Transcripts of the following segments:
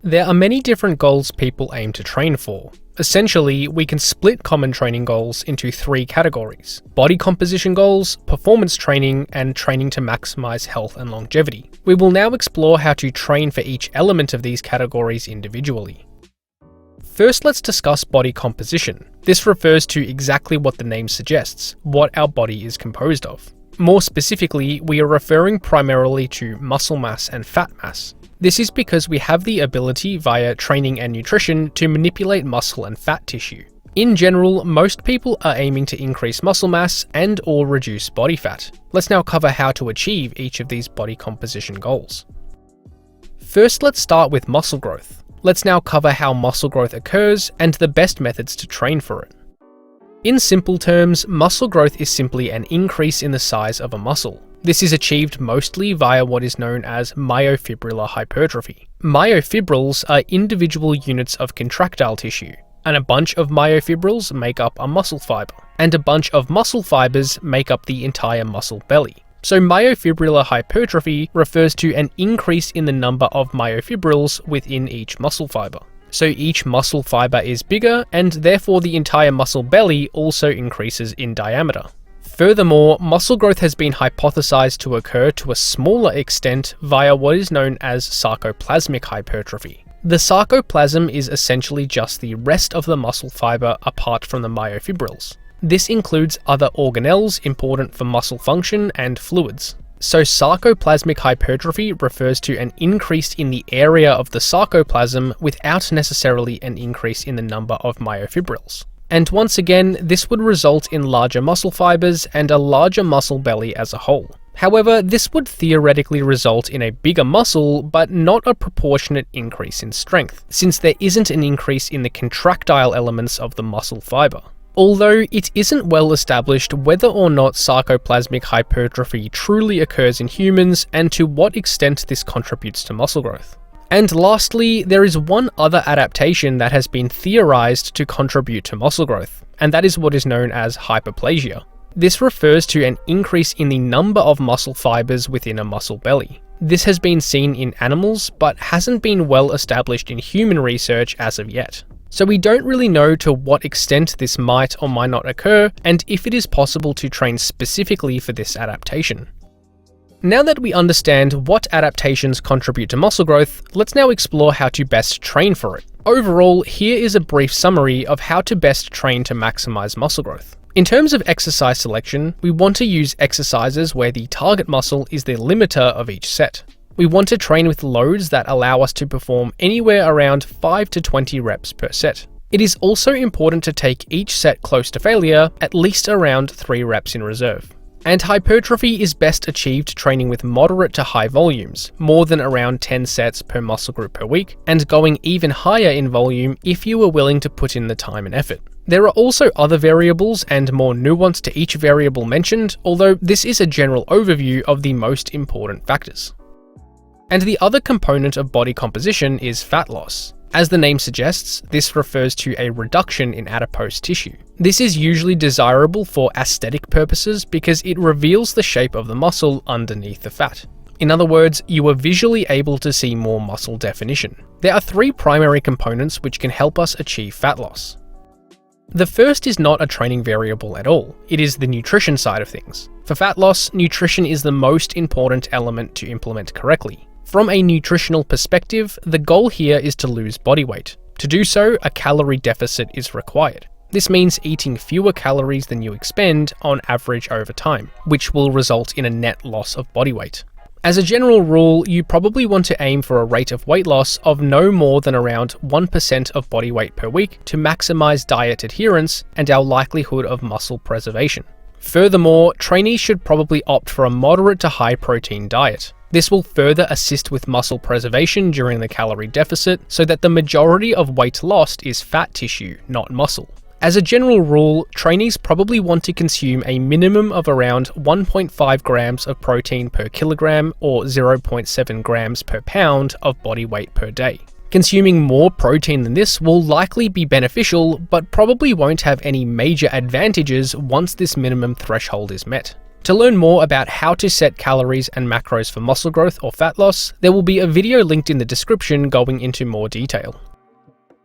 There are many different goals people aim to train for. Essentially, we can split common training goals into three categories: body composition goals, performance training, and training to maximize health and longevity. We will now explore how to train for each element of these categories individually. First, let's discuss body composition. This refers to exactly what the name suggests, what our body is composed of. More specifically, we are referring primarily to muscle mass and fat mass. This is because we have the ability via training and nutrition to manipulate muscle and fat tissue. In general, most people are aiming to increase muscle mass and/or reduce body fat. Let's now cover how to achieve each of these body composition goals. First, let's start with muscle growth. Let's now cover how muscle growth occurs and the best methods to train for it. In simple terms, muscle growth is simply an increase in the size of a muscle. This is achieved mostly via what is known as myofibrillar hypertrophy. Myofibrils are individual units of contractile tissue, and a bunch of myofibrils make up a muscle fiber, and a bunch of muscle fibers make up the entire muscle belly. So myofibrillar hypertrophy refers to an increase in the number of myofibrils within each muscle fiber. So each muscle fiber is bigger, and therefore the entire muscle belly also increases in diameter. Furthermore, muscle growth has been hypothesized to occur to a smaller extent via what is known as sarcoplasmic hypertrophy. The sarcoplasm is essentially just the rest of the muscle fiber apart from the myofibrils. This includes other organelles important for muscle function and fluids. So sarcoplasmic hypertrophy refers to an increase in the area of the sarcoplasm without necessarily an increase in the number of myofibrils. And once again, this would result in larger muscle fibers and a larger muscle belly as a whole. However, this would theoretically result in a bigger muscle, but not a proportionate increase in strength, since there isn't an increase in the contractile elements of the muscle fiber. Although it isn't well established whether or not sarcoplasmic hypertrophy truly occurs in humans and to what extent this contributes to muscle growth. And lastly, there is one other adaptation that has been theorized to contribute to muscle growth, and that is what is known as hyperplasia. This refers to an increase in the number of muscle fibers within a muscle belly. This has been seen in animals, but hasn't been well established in human research as of yet. So we don't really know to what extent this might or might not occur, and if it is possible to train specifically for this adaptation. Now that we understand what adaptations contribute to muscle growth, let's now explore how to best train for it. Overall, here is a brief summary of how to best train to maximize muscle growth. In terms of exercise selection, we want to use exercises where the target muscle is the limiter of each set. We want to train with loads that allow us to perform anywhere around 5 to 20 reps per set. It is also important to take each set close to failure, at least around 3 reps in reserve. And hypertrophy is best achieved training with moderate to high volumes, more than around 10 sets per muscle group per week, and going even higher in volume if you are willing to put in the time and effort. There are also other variables and more nuance to each variable mentioned, although this is a general overview of the most important factors. And the other component of body composition is fat loss. As the name suggests, this refers to a reduction in adipose tissue. This is usually desirable for aesthetic purposes because it reveals the shape of the muscle underneath the fat. In other words, you are visually able to see more muscle definition. There are 3 primary components which can help us achieve fat loss. The first is not a training variable at all, it is the nutrition side of things. For fat loss, nutrition is the most important element to implement correctly. From a nutritional perspective, the goal here is to lose body weight. To do so, a calorie deficit is required. This means eating fewer calories than you expend on average over time, which will result in a net loss of body weight. As a general rule, you probably want to aim for a rate of weight loss of no more than around 1% of body weight per week to maximize diet adherence and our likelihood of muscle preservation. Furthermore, trainees should probably opt for a moderate to high protein diet. This will further assist with muscle preservation during the calorie deficit so that the majority of weight lost is fat tissue, not muscle. As a general rule, trainees probably want to consume a minimum of around 1.5 grams of protein per kilogram or 0.7 grams per pound of body weight per day. Consuming more protein than this will likely be beneficial, but probably won't have any major advantages once this minimum threshold is met. To learn more about how to set calories and macros for muscle growth or fat loss, there will be a video linked in the description going into more detail.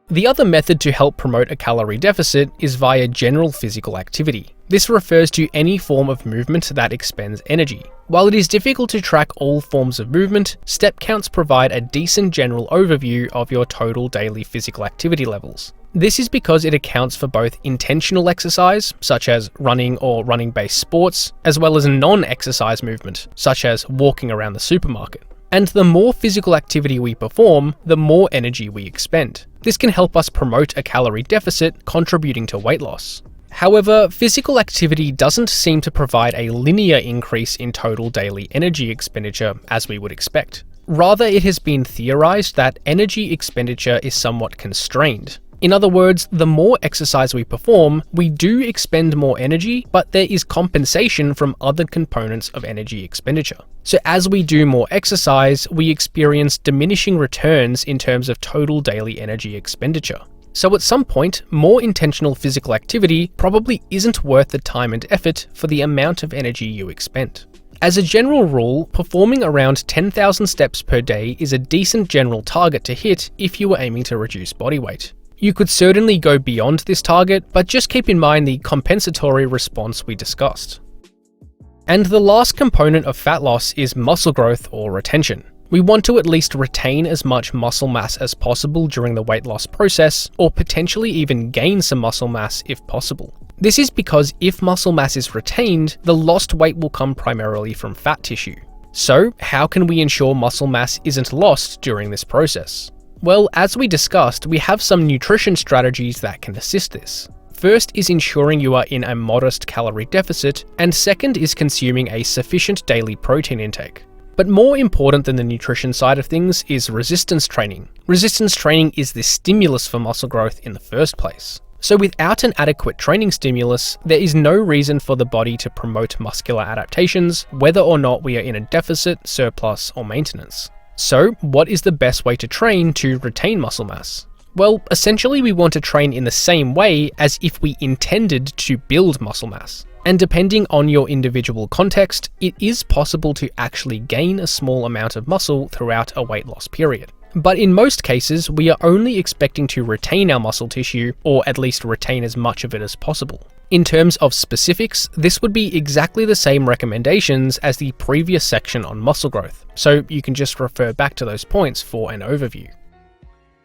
The other method to help promote a calorie deficit is via general physical activity. This refers to any form of movement that expends energy. While it is difficult to track all forms of movement, step counts provide a decent general overview of your total daily physical activity levels. This is because it accounts for both intentional exercise, such as running or running-based sports, as well as non-exercise movement, such as walking around the supermarket. And the more physical activity we perform, the more energy we expend. This can help us promote a calorie deficit, contributing to weight loss. However, physical activity doesn't seem to provide a linear increase in total daily energy expenditure as we would expect. Rather, it has been theorized that energy expenditure is somewhat constrained. In other words, the more exercise we perform, we do expend more energy, but there is compensation from other components of energy expenditure. So as we do more exercise, we experience diminishing returns in terms of total daily energy expenditure. So at some point, more intentional physical activity probably isn't worth the time and effort for the amount of energy you expend. As a general rule, performing around 10,000 steps per day is a decent general target to hit if you were aiming to reduce body weight. You could certainly go beyond this target, but just keep in mind the compensatory response we discussed. And the last component of fat loss is muscle growth or retention. We want to at least retain as much muscle mass as possible during the weight loss process, or potentially even gain some muscle mass if possible. This is because if muscle mass is retained, the lost weight will come primarily from fat tissue. So, how can we ensure muscle mass isn't lost during this process? Well, as we discussed, we have some nutrition strategies that can assist this. First is ensuring you are in a modest calorie deficit, and second is consuming a sufficient daily protein intake. But more important than the nutrition side of things is resistance training. Resistance training is the stimulus for muscle growth in the first place. So without an adequate training stimulus, there is no reason for the body to promote muscular adaptations, whether or not we are in a deficit, surplus, or maintenance. So, what is the best way to train to retain muscle mass? Well, essentially we want to train in the same way as if we intended to build muscle mass. And depending on your individual context, it is possible to actually gain a small amount of muscle throughout a weight loss period. But in most cases, we are only expecting to retain our muscle tissue, or at least retain as much of it as possible. In terms of specifics, this would be exactly the same recommendations as the previous section on muscle growth, so you can just refer back to those points for an overview.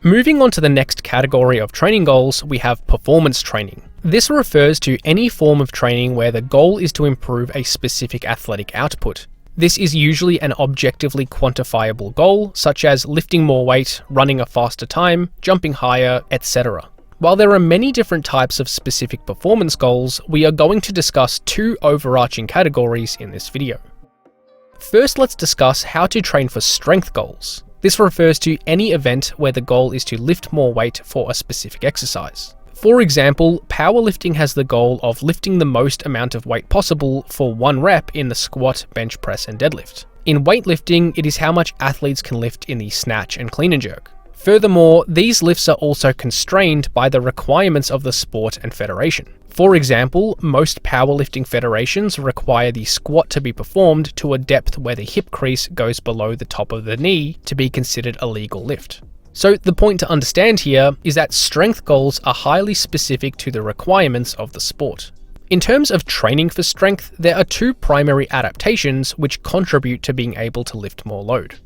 Moving on to the next category of training goals, we have performance training. This refers to any form of training where the goal is to improve a specific athletic output. This is usually an objectively quantifiable goal, such as lifting more weight, running a faster time, jumping higher, etc. While there are many different types of specific performance goals, we are going to discuss two overarching categories in this video. First, let's discuss how to train for strength goals. This refers to any event where the goal is to lift more weight for a specific exercise. For example, powerlifting has the goal of lifting the most amount of weight possible for one rep in the squat, bench press, and deadlift. In weightlifting, it is how much athletes can lift in the snatch and clean and jerk. Furthermore, these lifts are also constrained by the requirements of the sport and federation. For example, most powerlifting federations require the squat to be performed to a depth where the hip crease goes below the top of the knee to be considered a legal lift. So the point to understand here is that strength goals are highly specific to the requirements of the sport. In terms of training for strength, there are two primary adaptations which contribute to being able to lift more load.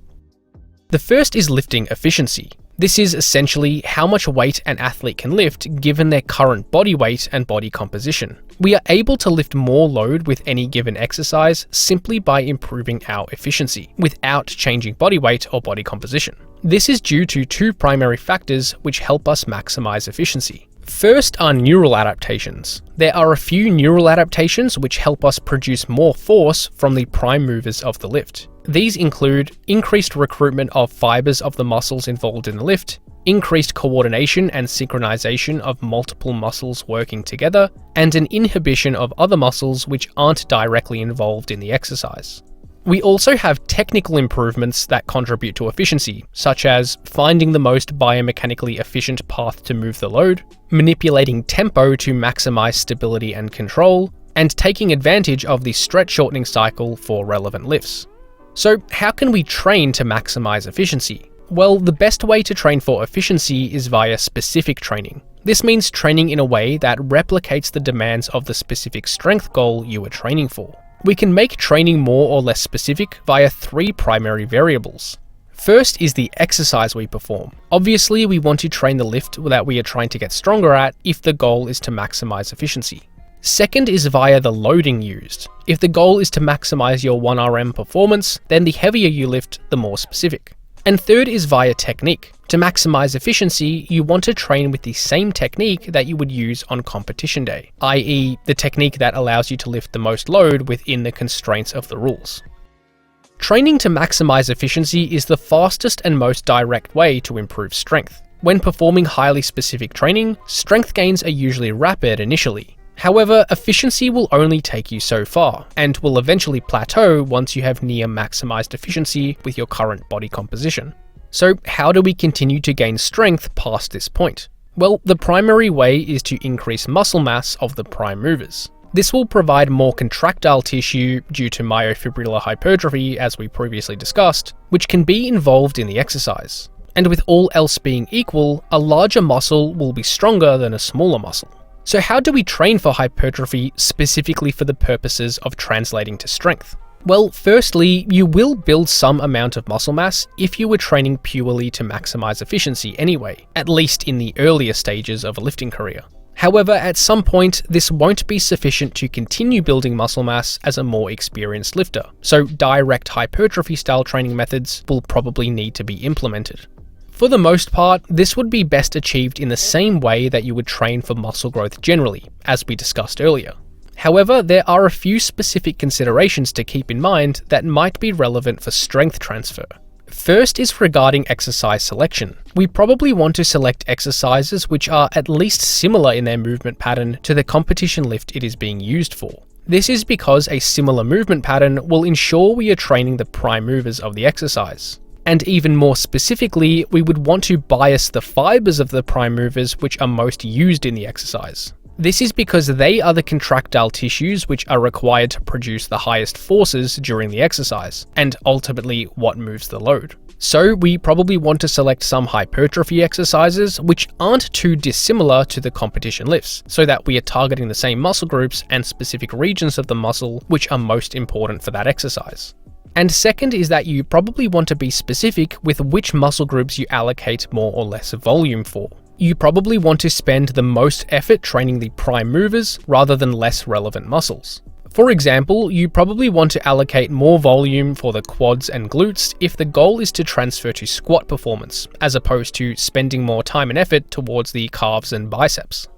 The first is lifting efficiency. This is essentially how much weight an athlete can lift given their current body weight and body composition. We are able to lift more load with any given exercise simply by improving our efficiency, without changing body weight or body composition. This is due to two primary factors which help us maximize efficiency. First are neural adaptations. There are a few neural adaptations which help us produce more force from the prime movers of the lift. These include increased recruitment of fibers of the muscles involved in the lift, increased coordination and synchronization of multiple muscles working together, and an inhibition of other muscles which aren't directly involved in the exercise. We also have technical improvements that contribute to efficiency, such as finding the most biomechanically efficient path to move the load, manipulating tempo to maximize stability and control, and taking advantage of the stretch shortening cycle for relevant lifts. So how can we train to maximize efficiency? Well, the best way to train for efficiency is via specific training. This means training in a way that replicates the demands of the specific strength goal you are training for. We can make training more or less specific via 3 primary variables. First is the exercise we perform. Obviously, we want to train the lift that we are trying to get stronger at if the goal is to maximize efficiency. Second is via the loading used. If the goal is to maximize your 1RM performance, then the heavier you lift, the more specific. And third is via technique. To maximize efficiency, you want to train with the same technique that you would use on competition day, i.e. the technique that allows you to lift the most load within the constraints of the rules. Training to maximize efficiency is the fastest and most direct way to improve strength. When performing highly specific training, strength gains are usually rapid initially. However, efficiency will only take you so far, and will eventually plateau once you have near maximized efficiency with your current body composition. So how do we continue to gain strength past this point? Well, the primary way is to increase muscle mass of the prime movers. This will provide more contractile tissue due to myofibrillar hypertrophy, as we previously discussed, which can be involved in the exercise. And with all else being equal, a larger muscle will be stronger than a smaller muscle. So how do we train for hypertrophy specifically for the purposes of translating to strength? Well, firstly, you will build some amount of muscle mass if you were training purely to maximize efficiency anyway, at least in the earlier stages of a lifting career. However, at some point, this won't be sufficient to continue building muscle mass as a more experienced lifter, so direct hypertrophy style training methods will probably need to be implemented. For the most part, this would be best achieved in the same way that you would train for muscle growth generally, as we discussed earlier. However, there are a few specific considerations to keep in mind that might be relevant for strength transfer. First is regarding exercise selection. We probably want to select exercises which are at least similar in their movement pattern to the competition lift it is being used for. This is because a similar movement pattern will ensure we are training the prime movers of the exercise. And even more specifically, we would want to bias the fibers of the prime movers which are most used in the exercise. This is because they are the contractile tissues which are required to produce the highest forces during the exercise, and ultimately what moves the load. So we probably want to select some hypertrophy exercises which aren't too dissimilar to the competition lifts, so that we are targeting the same muscle groups and specific regions of the muscle which are most important for that exercise. And second is that you probably want to be specific with which muscle groups you allocate more or less volume for. You probably want to spend the most effort training the prime movers rather than less relevant muscles. For example, you probably want to allocate more volume for the quads and glutes if the goal is to transfer to squat performance, as opposed to spending more time and effort towards the calves and biceps.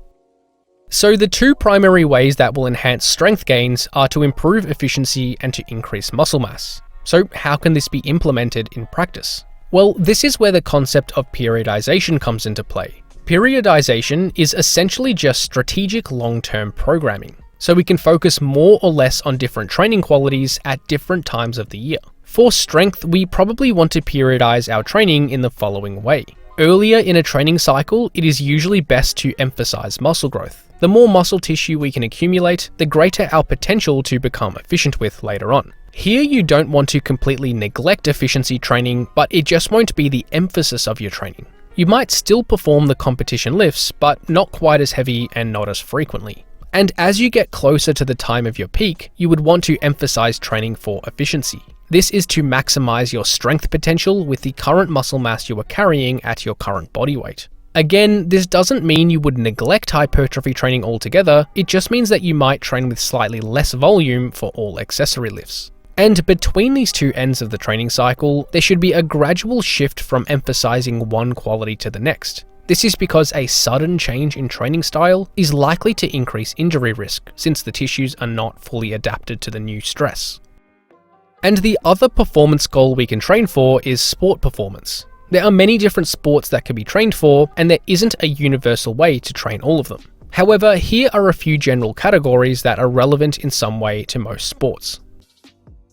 So the 2 primary ways that will enhance strength gains are to improve efficiency and to increase muscle mass. So how can this be implemented in practice? Well, this is where the concept of periodization comes into play. Periodization is essentially just strategic long-term programming, so we can focus more or less on different training qualities at different times of the year. For strength, we probably want to periodize our training in the following way. Earlier in a training cycle, it is usually best to emphasize muscle growth. The more muscle tissue we can accumulate, the greater our potential to become efficient with later on. Here you don't want to completely neglect efficiency training, but it just won't be the emphasis of your training. You might still perform the competition lifts, but not quite as heavy and not as frequently. And as you get closer to the time of your peak, you would want to emphasize training for efficiency. This is to maximize your strength potential with the current muscle mass you are carrying at your current body weight. Again, this doesn't mean you would neglect hypertrophy training altogether, it just means that you might train with slightly less volume for all accessory lifts. And between these 2 ends of the training cycle, there should be a gradual shift from emphasizing one quality to the next. This is because a sudden change in training style is likely to increase injury risk, since the tissues are not fully adapted to the new stress. And the other performance goal we can train for is sport performance. There are many different sports that can be trained for, and there isn't a universal way to train all of them. However, here are a few general categories that are relevant in some way to most sports.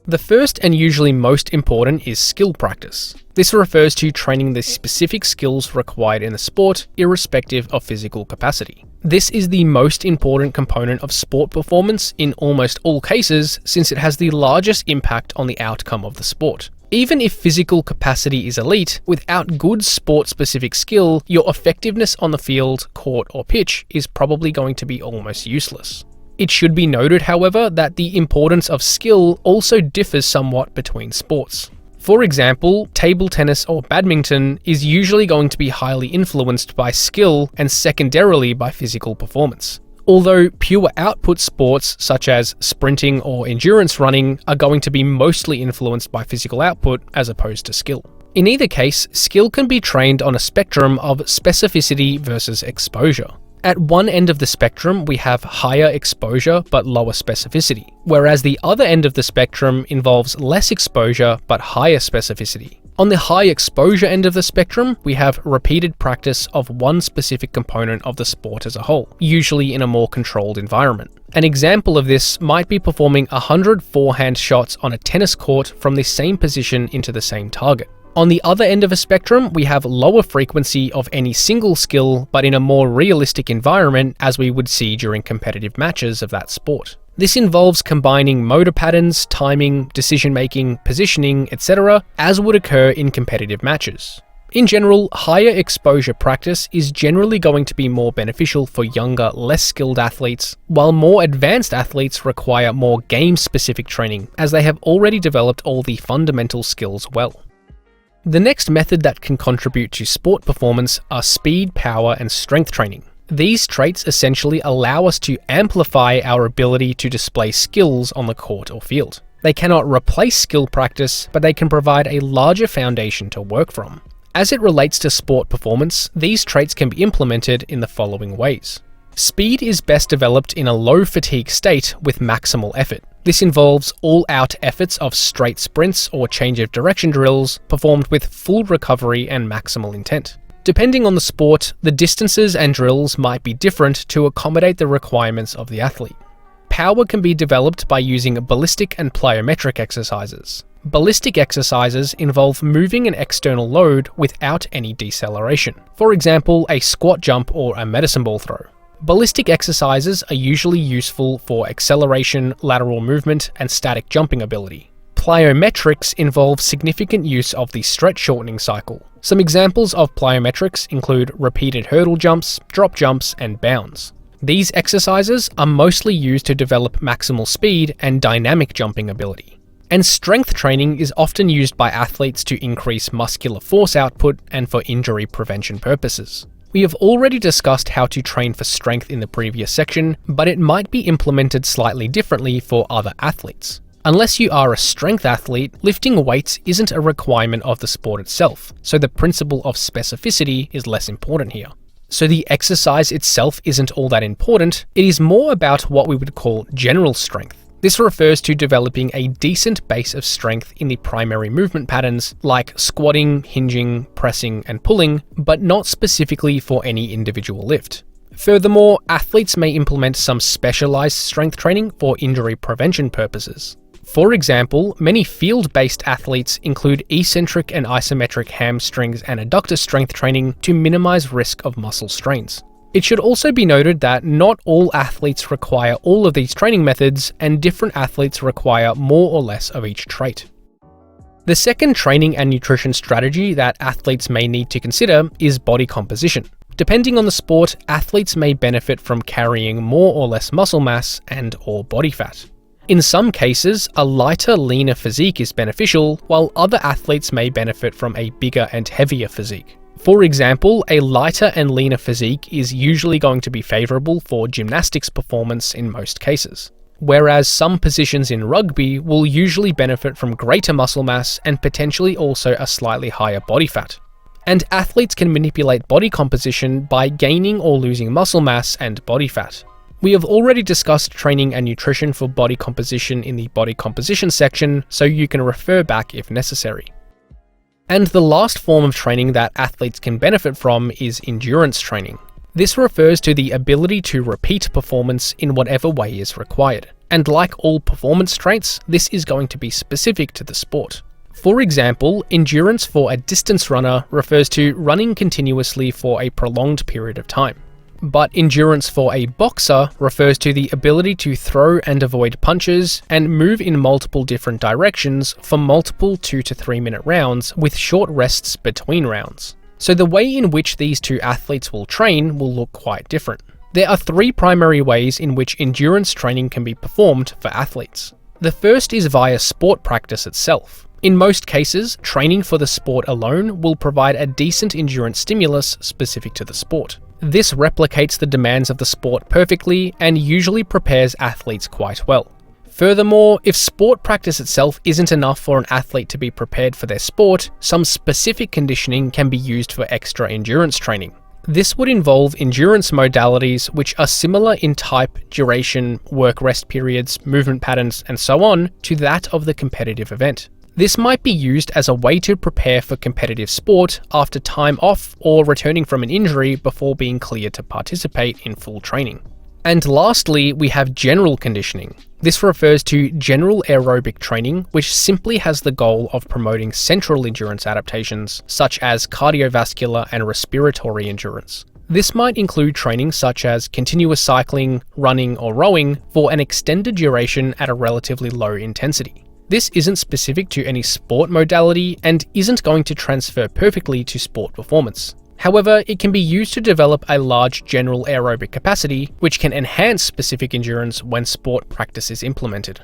The first and usually most important is skill practice. This refers to training the specific skills required in the sport, irrespective of physical capacity. This is the most important component of sport performance in almost all cases, since it has the largest impact on the outcome of the sport. Even if physical capacity is elite, without good sport-specific skill, your effectiveness on the field, court, or pitch is probably going to be almost useless. It should be noted, however, that the importance of skill also differs somewhat between sports. For example, table tennis or badminton is usually going to be highly influenced by skill and secondarily by physical performance. Although pure output sports such as sprinting or endurance running are going to be mostly influenced by physical output as opposed to skill. In either case, skill can be trained on a spectrum of specificity versus exposure. At one end of the spectrum, we have higher exposure but lower specificity, whereas the other end of the spectrum involves less exposure but higher specificity. On the high exposure end of the spectrum, we have repeated practice of one specific component of the sport as a whole, usually in a more controlled environment. An example of this might be performing 100 forehand shots on a tennis court from the same position into the same target. On the other end of a spectrum, we have lower frequency of any single skill, but in a more realistic environment as we would see during competitive matches of that sport. This involves combining motor patterns, timing, decision-making, positioning, etc., as would occur in competitive matches. In general, higher exposure practice is generally going to be more beneficial for younger, less skilled athletes, while more advanced athletes require more game-specific training, as they have already developed all the fundamental skills well. The next method that can contribute to sport performance are speed, power, and strength training. These traits essentially allow us to amplify our ability to display skills on the court or field. They cannot replace skill practice, but they can provide a larger foundation to work from. As it relates to sport performance, these traits can be implemented in the following ways. Speed is best developed in a low fatigue state with maximal effort. This involves all-out efforts of straight sprints or change of direction drills performed with full recovery and maximal intent. Depending on the sport, the distances and drills might be different to accommodate the requirements of the athlete. Power can be developed by using ballistic and plyometric exercises. Ballistic exercises involve moving an external load without any deceleration. For example, a squat jump or a medicine ball throw. Ballistic exercises are usually useful for acceleration, lateral movement, and static jumping ability. Plyometrics involve significant use of the stretch shortening cycle. Some examples of plyometrics include repeated hurdle jumps, drop jumps, and bounds. These exercises are mostly used to develop maximal speed and dynamic jumping ability. And strength training is often used by athletes to increase muscular force output and for injury prevention purposes. We have already discussed how to train for strength in the previous section, but it might be implemented slightly differently for other athletes. Unless you are a strength athlete, lifting weights isn't a requirement of the sport itself, so the principle of specificity is less important here. So the exercise itself isn't all that important, it is more about what we would call general strength. This refers to developing a decent base of strength in the primary movement patterns like squatting, hinging, pressing, and pulling, but not specifically for any individual lift. Furthermore, athletes may implement some specialized strength training for injury prevention purposes. For example, many field-based athletes include eccentric and isometric hamstrings and adductor strength training to minimize risk of muscle strains. It should also be noted that not all athletes require all of these training methods, and different athletes require more or less of each trait. The second training and nutrition strategy that athletes may need to consider is body composition. Depending on the sport, athletes may benefit from carrying more or less muscle mass and/or body fat. In some cases, a lighter, leaner physique is beneficial, while other athletes may benefit from a bigger and heavier physique. For example, a lighter and leaner physique is usually going to be favourable for gymnastics performance in most cases, whereas some positions in rugby will usually benefit from greater muscle mass and potentially also a slightly higher body fat. And athletes can manipulate body composition by gaining or losing muscle mass and body fat. We have already discussed training and nutrition for body composition in the body composition section, so you can refer back if necessary. And the last form of training that athletes can benefit from is endurance training. This refers to the ability to repeat performance in whatever way is required. And like all performance traits, this is going to be specific to the sport. For example, endurance for a distance runner refers to running continuously for a prolonged period of time. But endurance for a boxer refers to the ability to throw and avoid punches and move in multiple different directions for multiple 2 to 3 minute rounds with short rests between rounds. So the way in which these two athletes will train will look quite different. There are 3 primary ways in which endurance training can be performed for athletes. The first is via sport practice itself. In most cases, training for the sport alone will provide a decent endurance stimulus specific to the sport. This replicates the demands of the sport perfectly and usually prepares athletes quite well. Furthermore, if sport practice itself isn't enough for an athlete to be prepared for their sport, some specific conditioning can be used for extra endurance training. This would involve endurance modalities which are similar in type, duration, work rest periods, movement patterns, and so on to that of the competitive event. This might be used as a way to prepare for competitive sport after time off or returning from an injury before being cleared to participate in full training. And lastly, we have general conditioning. This refers to general aerobic training, which simply has the goal of promoting central endurance adaptations, such as cardiovascular and respiratory endurance. This might include training such as continuous cycling, running, or rowing for an extended duration at a relatively low intensity. This isn't specific to any sport modality and isn't going to transfer perfectly to sport performance. However, it can be used to develop a large general aerobic capacity, which can enhance specific endurance when sport practice is implemented.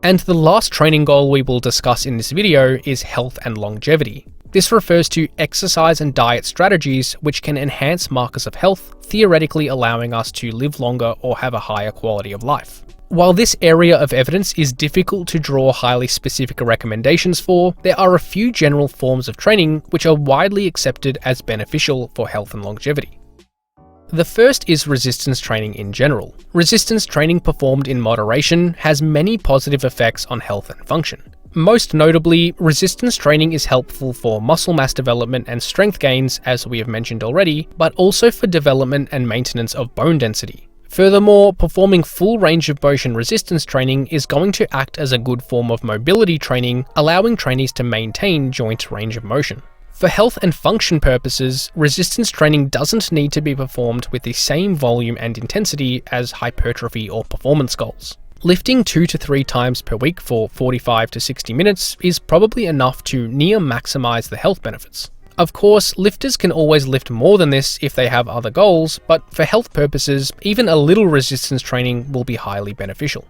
And the last training goal we will discuss in this video is health and longevity. This refers to exercise and diet strategies which can enhance markers of health, theoretically allowing us to live longer or have a higher quality of life. While this area of evidence is difficult to draw highly specific recommendations for, there are a few general forms of training which are widely accepted as beneficial for health and longevity. The first is resistance training in general. Resistance training performed in moderation has many positive effects on health and function. Most notably, resistance training is helpful for muscle mass development and strength gains, as we have mentioned already, but also for development and maintenance of bone density. Furthermore, performing full range of motion resistance training is going to act as a good form of mobility training, allowing trainees to maintain joint range of motion. For health and function purposes, resistance training doesn't need to be performed with the same volume and intensity as hypertrophy or performance goals. Lifting 2 to 3 times per week for 45 to 60 minutes is probably enough to near maximize the health benefits. Of course, lifters can always lift more than this if they have other goals, but for health purposes, even a little resistance training will be highly beneficial.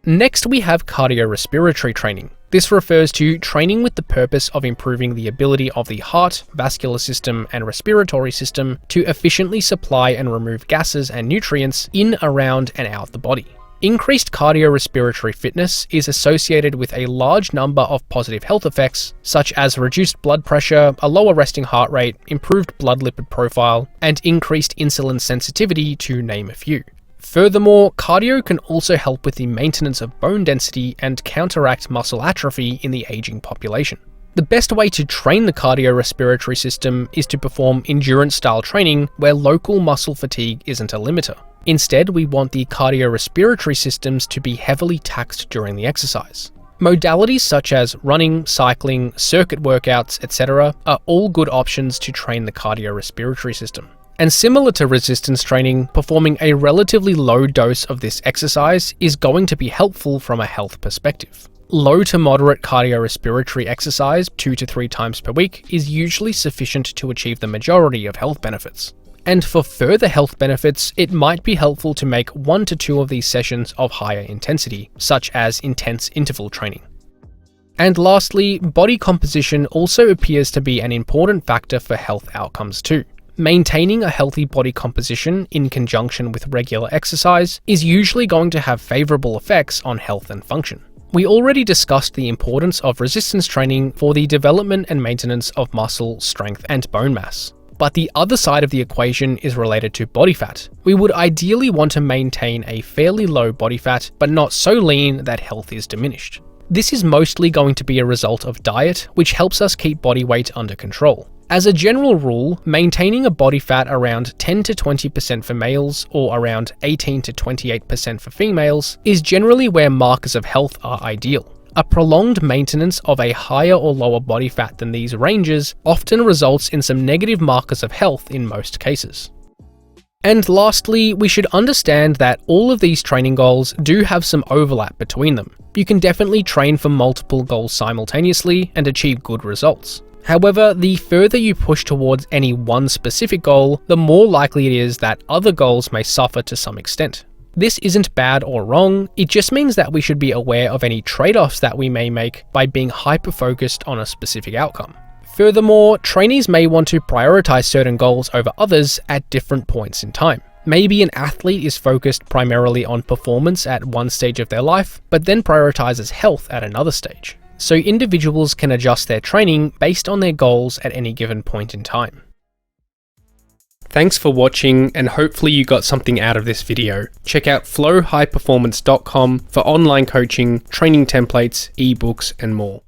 Next, we have cardiorespiratory training. This refers to training with the purpose of improving the ability of the heart, vascular system, and respiratory system to efficiently supply and remove gases and nutrients in, around, and out the body. Increased cardiorespiratory fitness is associated with a large number of positive health effects, such as reduced blood pressure, a lower resting heart rate, improved blood lipid profile, and increased insulin sensitivity, to name a few. Furthermore, cardio can also help with the maintenance of bone density and counteract muscle atrophy in the aging population. The best way to train the cardiorespiratory system is to perform endurance-style training where local muscle fatigue isn't a limiter. Instead, we want the cardiorespiratory systems to be heavily taxed during the exercise. Modalities such as running, cycling, circuit workouts, etc. are all good options to train the cardiorespiratory system. And similar to resistance training, performing a relatively low dose of this exercise is going to be helpful from a health perspective. Low to moderate cardiorespiratory exercise 2 to 3 times per week is usually sufficient to achieve the majority of health benefits. And for further health benefits, it might be helpful to make 1 to 2 of these sessions of higher intensity, such as intense interval training. And lastly, body composition also appears to be an important factor for health outcomes too. Maintaining a healthy body composition in conjunction with regular exercise is usually going to have favorable effects on health and function. We already discussed the importance of resistance training for the development and maintenance of muscle, strength, and bone mass. But the other side of the equation is related to body fat. We would ideally want to maintain a fairly low body fat, but not so lean that health is diminished. This is mostly going to be a result of diet, which helps us keep body weight under control. As a general rule, maintaining a body fat around 10 to 20% for males or around 18 to 28% for females is generally where markers of health are ideal. A prolonged maintenance of a higher or lower body fat than these ranges often results in some negative markers of health in most cases. And lastly, we should understand that all of these training goals do have some overlap between them. You can definitely train for multiple goals simultaneously and achieve good results. However, the further you push towards any one specific goal, the more likely it is that other goals may suffer to some extent. This isn't bad or wrong, it just means that we should be aware of any trade-offs that we may make by being hyper-focused on a specific outcome. Furthermore, trainees may want to prioritize certain goals over others at different points in time. Maybe an athlete is focused primarily on performance at one stage of their life, but then prioritizes health at another stage. So individuals can adjust their training based on their goals at any given point in time. Thanks for watching, and hopefully you got something out of this video. Check out flowhighperformance.com for online coaching, training templates, ebooks, and more.